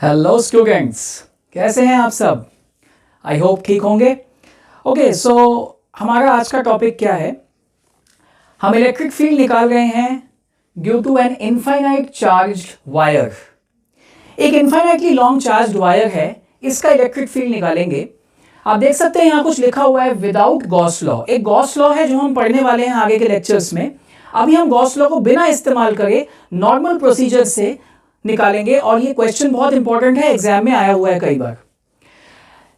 Hello students, कैसे हैं आप सब? आई होप ठीक होंगे। ओके, सो हमारा आज का टॉपिक क्या है? हम इलेक्ट्रिक फील्ड निकाल रहे हैं due to an infinite charged wire. एक इनफाइनाइटली लॉन्ग चार्ज्ड वायर है, इसका इलेक्ट्रिक फील्ड निकालेंगे। आप देख सकते हैं यहाँ कुछ लिखा हुआ है विदाउट गॉस लॉ। एक गॉस लॉ है जो हम पढ़ने वाले हैं आगे के लेक्चर्स में। अभी हम गॉस लॉ को बिना इस्तेमाल करे नॉर्मल प्रोसीजर से निकालेंगे और ये क्वेश्चन बहुत इंपॉर्टेंट है, एग्जाम में आया हुआ है कई बार।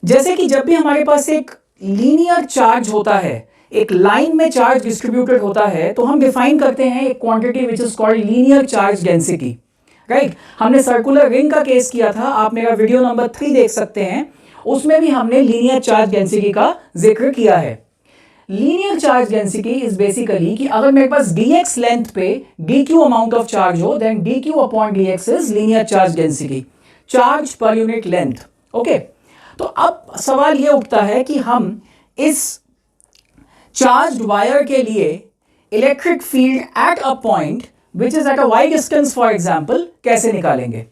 जैसे कि जब भी हमारे पास एक लीनियर चार्ज होता है, एक लाइन में चार्ज डिस्ट्रीब्यूटेड होता है, तो हम डिफाइन करते हैं एक quantity which is called linear charge density, right. हमने सर्कुलर रिंग का केस किया था, आप मेरा वीडियो नंबर 3 देख सकते हैं, उसमें भी हमने लीनियर चार्ज डेंसिटी का जिक्र किया है। Linear charge density is basically कि अगर मेरे पास dx लेंथ पे dq अमाउंट ऑफ चार्ज हो, then dq upon dx is linear charge density, charge per unit length. Okay, तो अब सवाल ये उठता है कि हम इस चार्ज्ड वायर के लिए electric field at a point which is at a y distance for example कैसे निकालेंगे।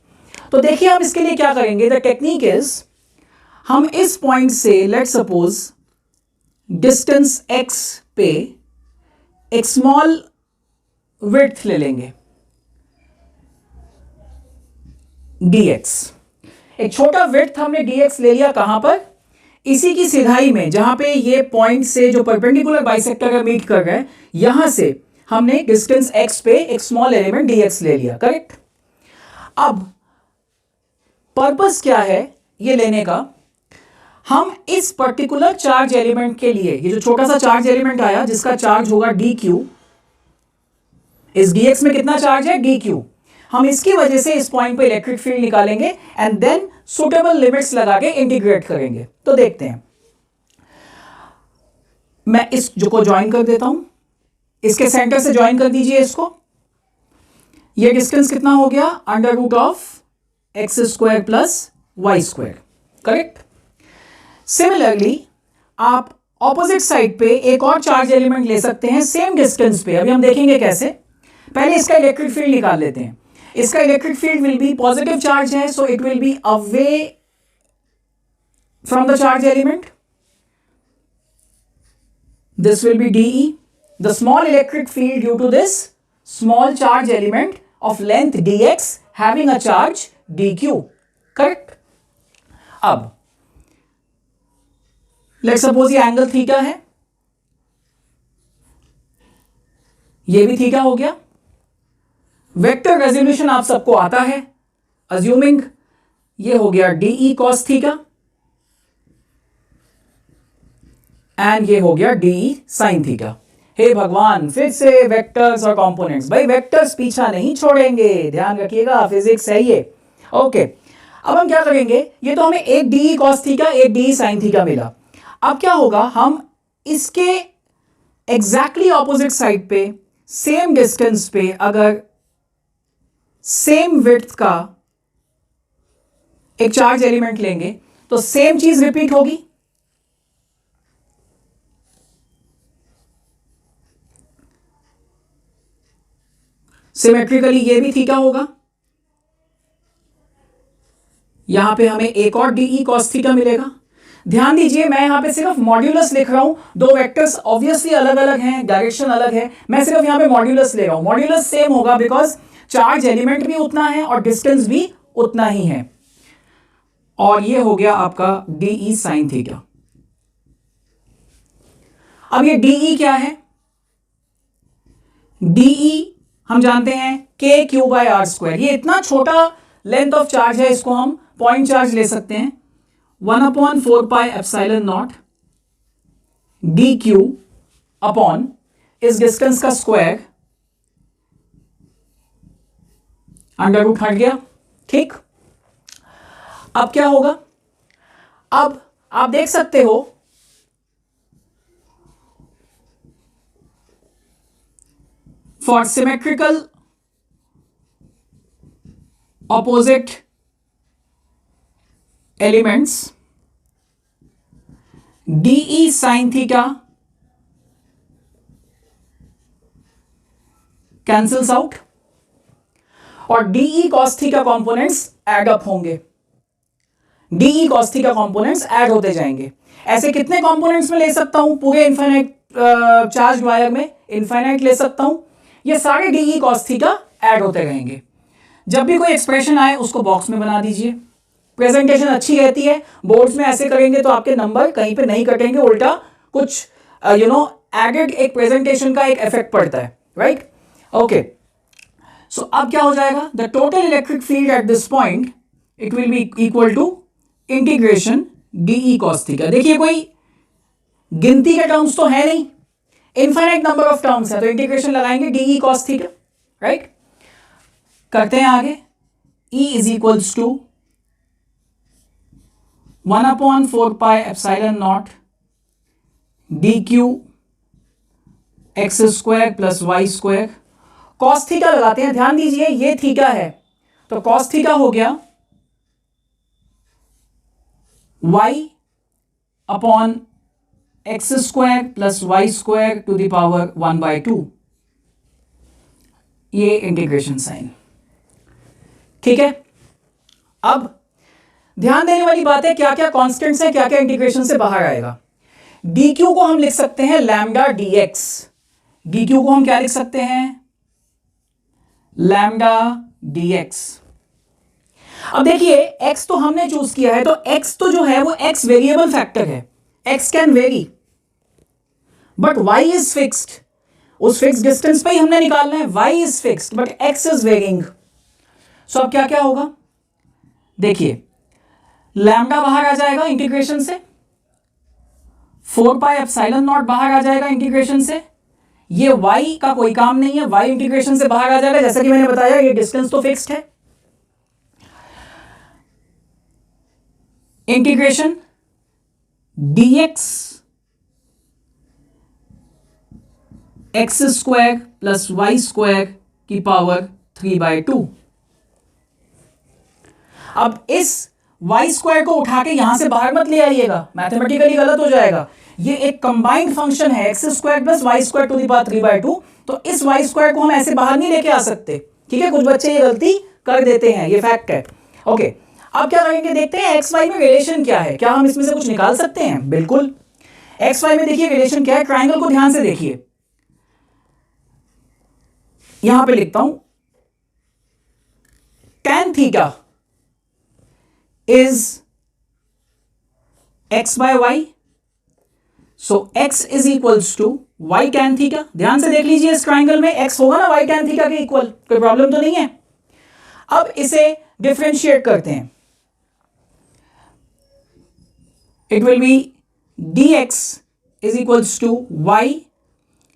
तो देखिए हम इसके लिए क्या करेंगे। द टेक्निक इज, हम इस पॉइंट से लेट सपोज डिस्टेंस x पे एक स्मॉल विड्थ ले लेंगे dx। एक छोटा विड्थ हमने dx ले लिया, कहां पर? इसी की सिधाई में, जहां पे ये पॉइंट से जो परपेंडिकुलर बाइसेक्टर का मीट कर रहा है, यहां से हमने डिस्टेंस x पे एक स्मॉल एलिमेंट dx ले लिया, करेक्ट। अब पर्पस क्या है ये लेने का? हम इस पर्टिकुलर चार्ज एलिमेंट के लिए, ये जो छोटा सा चार्ज एलिमेंट आया जिसका चार्ज होगा dq, इस dx में कितना चार्ज है? dq। हम इसकी वजह से इस पॉइंट पे इलेक्ट्रिक फील्ड निकालेंगे एंड देन सुटेबल लिमिट्स लगा के इंटीग्रेट करेंगे। तो देखते हैं, मैं इस जो को ज्वाइन कर देता हूं, इसके सेंटर से ज्वाइन कर दीजिए इसको। ये डिस्टेंस कितना हो गया? Under root of X square plus Y square, correct. Similarly आप ऑपोजिट साइड पे एक और चार्ज एलिमेंट ले सकते हैं सेम डिस्टेंस पे। अभी हम देखेंगे कैसे। पहले इसका इलेक्ट्रिक फील्ड निकाल लेते हैं। इसका electric field will be, positive charge है so it will be away from the charge element, this will be dE। The small electric field due to this small charge element of length dx having a charge dq, correct. अब let's suppose ये angle theta है, ये भी theta हो गया। Vector resolution आप सबको आता है, अज्यूमिंग ये हो गया dE cos थीटा एंड ये हो गया dE sin थीटा। हे भगवान, फिर से वेक्टर्स और कंपोनेंट्स। भाई वेक्टर्स पीछा नहीं छोड़ेंगे, ध्यान रखिएगा, फिजिक्स है ये। ओके, अब हम क्या करेंगे? ये तो हमें एक dE cos थीटा, एक dE sin थीटा मिला। अब क्या होगा? हम इसके एग्जैक्टली ऑपोजिट साइड पे सेम डिस्टेंस पे अगर सेम विड्थ का एक चार्ज एलिमेंट लेंगे तो सेम चीज रिपीट होगी। सिमेट्रिकली ये भी थीटा होगा। यहां पे हमें एक और dE cos थीटा मिलेगा। ध्यान दीजिए, मैं यहां पे सिर्फ मॉड्यूलस लिख रहा हूं। दो वेक्टर्स ऑब्वियसली अलग अलग हैं, डायरेक्शन अलग है, मैं सिर्फ यहां पे मॉड्यूलस ले रहा हूं। मॉड्यूलस सेम होगा बिकॉज चार्ज एलिमेंट भी उतना है और डिस्टेंस भी उतना ही है। और ये हो गया आपका dE sin थीटा। अब ये dE क्या है? dE हम जानते हैं k/r²। ये इतना छोटा लेंथ ऑफ चार्ज है, इसको हम पॉइंट चार्ज ले सकते हैं। 1/4πε0 dq अपॉन इस डिस्टेंस का स्क्वायर, अंडर रूट हट गया, ठीक। अब क्या होगा? अब आप देख सकते हो for symmetrical opposite elements dE sin theta cancels out और dE cos theta components add up होंगे। D E cos theta components add होते जाएंगे। ऐसे कितने कंपोनेंट्स में ले सकता हूं पूरे इनफाइनाइट चार्ज वायर में? इनफाइनाइट ले सकता हूं। ये सारे डीई कॉस थीटा ऐड होते रहेंगे। जब भी कोई एक्सप्रेशन आए उसको बॉक्स में बना दीजिए। प्रेजेंटेशन अच्छी रहती है। बोर्ड्स में ऐसे करेंगे तो आपके नंबर कहीं पे नहीं कटेंगे, उल्टा कुछ एडेड एक प्रेजेंटेशन का एक इफेक्ट पड़ता है, राइट? ओके, सो अब क्या हो जाएगा? The total electric field at this point it will be equal to integration d e cos theta. देखिए कोई गिनती के टर्म्स तो है नहीं, इनफाइनाइट नंबर ऑफ टर्म्स है, तो इंटीग्रेशन लगाएंगे डीई कॉस थीटा, राइट? करते हैं आगे। E is equals to 1/4 pi epsilon naught d q x square plus Y square. Cos theta लगाते हैं। ध्यान दीजिए ये थीटा है, तो कॉस थीटा हो गया y upon x square plus Y square to the power 1/2। ये इंटीग्रेशन साइन, ठीक है? अब ध्यान देने वाली बात है, क्या क्या कांस्टेंट्स है, क्या क्या इंटीग्रेशन से बाहर आएगा। dq को हम लिख सकते हैं लैम्डा dx। dq को हम क्या लिख सकते हैं? Lambda dx। अब देखिए x तो हमने चूज किया है, तो x तो जो है वो x वेरिएबल फैक्टर है, x can vary, but y is fixed. उस फिक्स डिस्टेंस पे ही हमने निकालना है। y is fixed but x is varying. So अब क्या क्या होगा? देखिए लैम्डा बाहर आ जाएगा इंटीग्रेशन से, 4 पाई एप्सिलॉन नॉट बाहर आ जाएगा इंटीग्रेशन से। ये y का कोई काम नहीं है, y इंटीग्रेशन से बाहर आ जाएगा। जैसा कि मैंने बताया ये डिस्टेंस तो फिक्स्ड है। Integration dx x square plus Y square की पावर 3/2। अब इस वाई स्क्वायर को उठा के यहां से बाहर मत ले आइएगा, मैथमेटिकली गलत हो जाएगा। ये एक कंबाइंड फंक्शन है, x square plus Y square to the power 3/2। तो इस वाई स्क्वायर को हम ऐसे बाहर नहीं लेके आ सकते, ठीक है? कुछ बच्चे ये गलती कर देते हैं, ये फैक्ट है। ओके, अब क्या करेंगे? देखते हैं एक्स वाई में रिलेशन क्या है। क्या हम इसमें से कुछ निकाल सकते हैं? बिल्कुल। एक्स वाई में देखिए रिलेशन क्या है, ट्राइंगल को ध्यान से देखिए। यहां पे लिखता हूं tan theta is x by y, so x is equals to y tan theta. ध्यान से देख लीजिए इस ट्राइंगल में x होगा ना y tan थीटा के इक्वल, कोई प्रॉब्लम तो नहीं है। अब इसे डिफरेंशिएट करते हैं। It will B dx is equals to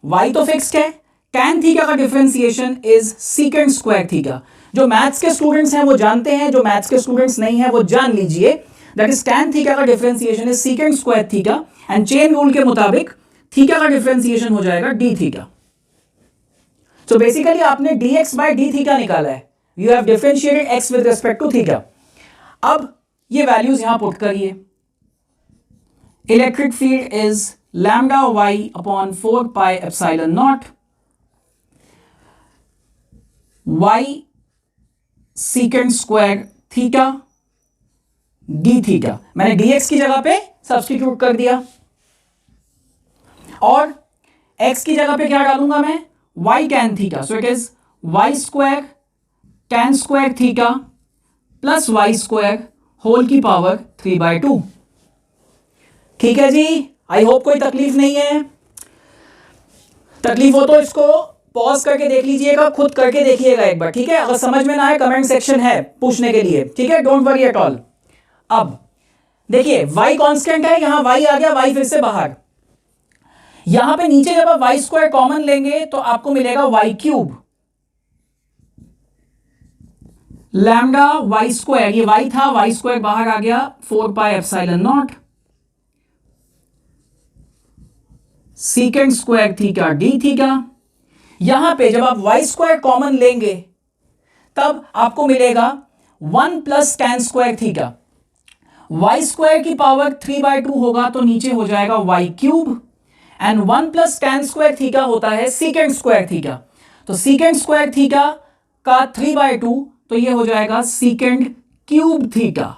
y तो फिक्स्ड है, tan थीटा का differentiation is secant square theta. जो मैथ्स के स्टूडेंट्स हैं वो जानते हैं, जो मैथ्स के स्टूडेंट्स नहीं हैं वो जान लीजिए, दैट इज tan थीटा का differentiation is secant square theta, and chain rule के मुताबिक थीटा का डिफरेंशिएशन हो जाएगा d थीटा। सो बेसिकली आपने dx बाय d थीटा निकाला है, you have differentiated x with respect to theta. अब ये वैल्यूज यहां पुट करिए। Electric field is lambda y upon 4 pi epsilon naught y secant square theta d theta. मैंने dx की जगह पे सब्स्टिट्यूट कर दिया, और x की जगह पे क्या डालूंगा मैं? y tan theta. So it is y square tan square theta plus y square whole की पावर 3/2। ठीक है जी, आई होप कोई तकलीफ नहीं है। तकलीफ हो तो इसको पॉज करके देख लीजिएगा, खुद करके देखिएगा एक बार, ठीक है? अगर समझ में ना आए कमेंट सेक्शन है पूछने के लिए, ठीक है? Don't worry at all. अब देखिए y कांस्टेंट है, यहां y आ गया, y फिर से बाहर। यहां पे नीचे जब आप वाई स्क्वायर कॉमन लेंगे तो आपको मिलेगा y cube, lambda y square, ये y था, वाई स्क्वायर बाहर आ गया, 4 pi epsilon naught secant square theta d theta. यहां पे जब आप वाई स्क्वायर कॉमन लेंगे तब आपको मिलेगा 1 plus tan square theta. Y square की पावर 3/2 होगा तो नीचे हो जाएगा y cube, and 1 plus tan square theta होता है सीकेंट स्क्वायर थीटा। तो सीकेंट स्क्वायर थीटा का 3/2, तो ये हो जाएगा secant cube theta.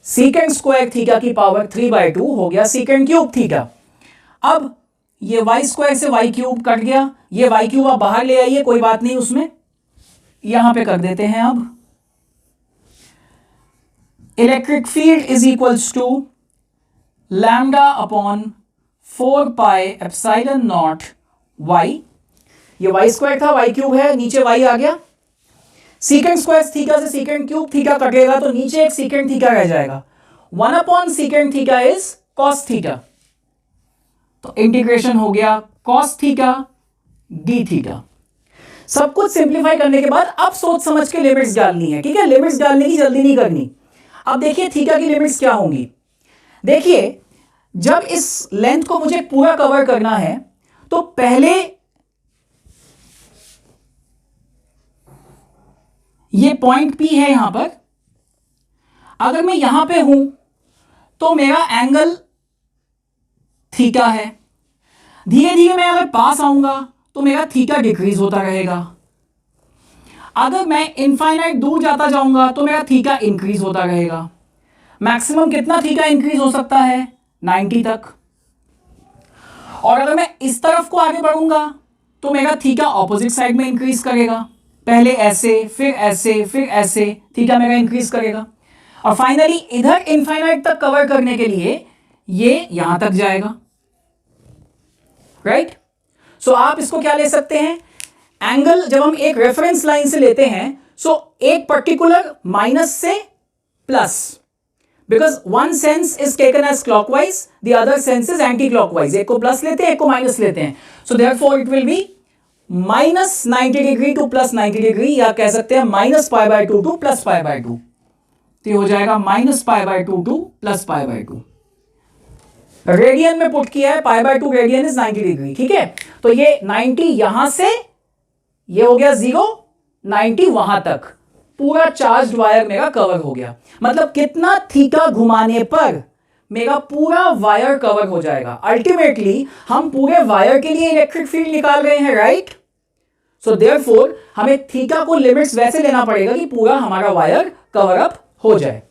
Secant square theta की पावर 3/2 हो गया सीकेंड क्यूब थीटा। अब ये वाई स्क्वायर से वाई क्यूब कट गया, ये वाई क्यूब आप बाहर ले आइए, कोई बात नहीं, उसमें यहां पे कर देते हैं। अब electric field is equals to lambda upon 4 pi epsilon naught y. ये वाई स्क्वायर था, वाई क्यूब है, नीचे वाई आ गया। सीकेंड स्क्वायर थीटा से सीकेंड क्यूब थीटा कटेगा तो नीचे एक सीकेंड थीटा रह जाएगा। 1 upon secant theta is cos theta, तो इंटीग्रेशन हो गया कॉस थीटा डी थीटा। सब कुछ सिंप्लीफाई करने के बाद अब सोच समझ के लिमिट्स डालनी है, ठीक है। लिमिट्स डालने की जल्दी नहीं करनी। अब देखिए थीटा की लिमिट्स क्या होंगी। देखिए जब इस लेंथ को मुझे पूरा कवर करना है तो पहले ये पॉइंट P है यहां पर, अगर मैं यहां पे हूं तो मेरा एंगल थीटा है। धीरे धीरे मैं अगर पास आऊंगा तो मेरा थीटा डिक्रीज होता रहेगा। अगर मैं इनफाइनाइट दूर जाता जाऊंगा तो मेरा थीटा इंक्रीज होता रहेगा। मैक्सिमम कितना थीटा इंक्रीज हो सकता है? 90 तक। और अगर मैं इस तरफ को आगे बढ़ूंगा तो मेरा थीटा ऑपोजिट साइड में इंक्रीज करेगा। पहले ऐसे, फिर ऐसे, फिर ऐसे थीटा मेरा इंक्रीज करेगा और फाइनली इधर इनफाइनाइट तक कवर करने के लिए ये यहां तक जाएगा, राइट। सो आप इसको क्या ले सकते हैं, एंगल जब हम एक रेफरेंस लाइन से लेते हैं, सो एक पर्टिकुलर माइनस से plus, because one sense is taken as clockwise, the other sense is anticlockwise. एक को प्लस लेते हैं, एक को माइनस लेते हैं। So therefore it will B minus 90 degree two plus 90 degree, या कह सकते हैं माइनस π/2 टू प्लस π/2। तो ये हो जाएगा माइनस π/2 टू प्लस π/2। रेडियन में पुट किया है, π/2 रेडियन इज 90 डिग्री, ठीक है। तो ये 90 यहां से ये हो गया 0, 90 वहां तक पूरा चार्ज वायर मेरा कवर हो गया। मतलब कितना थीटा घुमाने पर मेरा पूरा वायर कवर हो जाएगा। अल्टीमेटली हम पूरे वायर के लिए इलेक्ट्रिक फील्ड निकाल रहे हैं, राइट। सो देयरफॉर हमें थीटा को लिमिट्स वैसे लेना पड़ेगा कि पूरा हमारा वायर कवर अप हो जाए।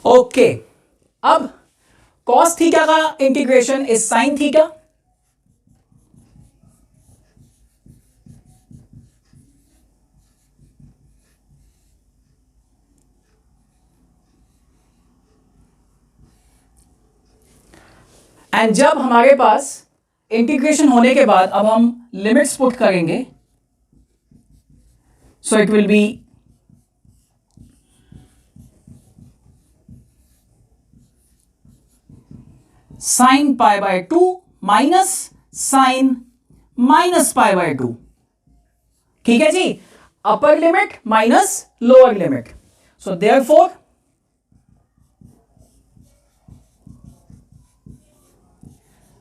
ओके, अब कॉस थीटा का integration is sine theta. And जब हमारे पास इंटीग्रेशन होने के बाद अब हम लिमिट्स पुट करेंगे, so it will be sine π/2 minus sine minus π/2, ठीक है जी। Upper limit minus lower limit. So therefore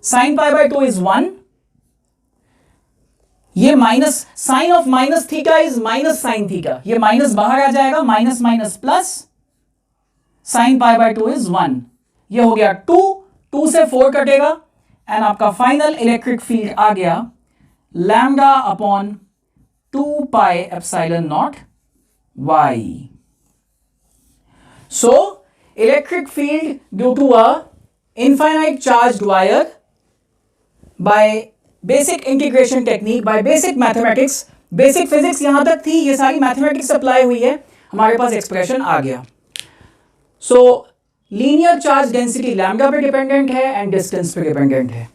sine π/2 is 1। ये minus sine of minus theta is minus sine theta, ये माइनस बाहर आ जाएगा, minus minus plus, sine π/2 is 1। ये हो गया 2, 2 से 4 कटेगा एंड आपका फाइनल इलेक्ट्रिक फील्ड आ गया lambda upon 2 pi epsilon naught y. So electric field due to a infinite charged wire by basic integration technique, by basic mathematics, basic physics यहां तक थी, ये सारी मैथमेटिक्स अप्लाई हुई है, हमारे पास एक्सप्रेशन आ गया। सो लीनियर चार्ज डेंसिटी लैम्डा पे डिपेंडेंट है एंड डिस्टेंस पे डिपेंडेंट है,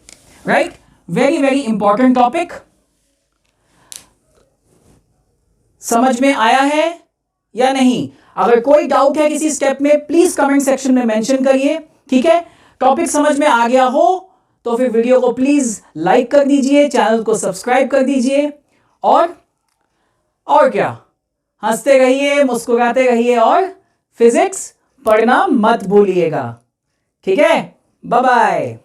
right. Very very important topic. समझ में आया है या नहीं? अगर कोई डाउट है किसी स्टेप में, प्लीज कमेंट सेक्शन में मेंशन करिए, ठीक है। टॉपिक समझ में आ गया हो तो फिर वीडियो को प्लीज लाइक कर दीजिए, चैनल को सब्सक्राइब कर दीजिए और क्या, हंसते रहिए, मुस्कुराते रहिए और फिजिक्स पढ़ना मत भूलिएगा, ठीक है। Bye bye.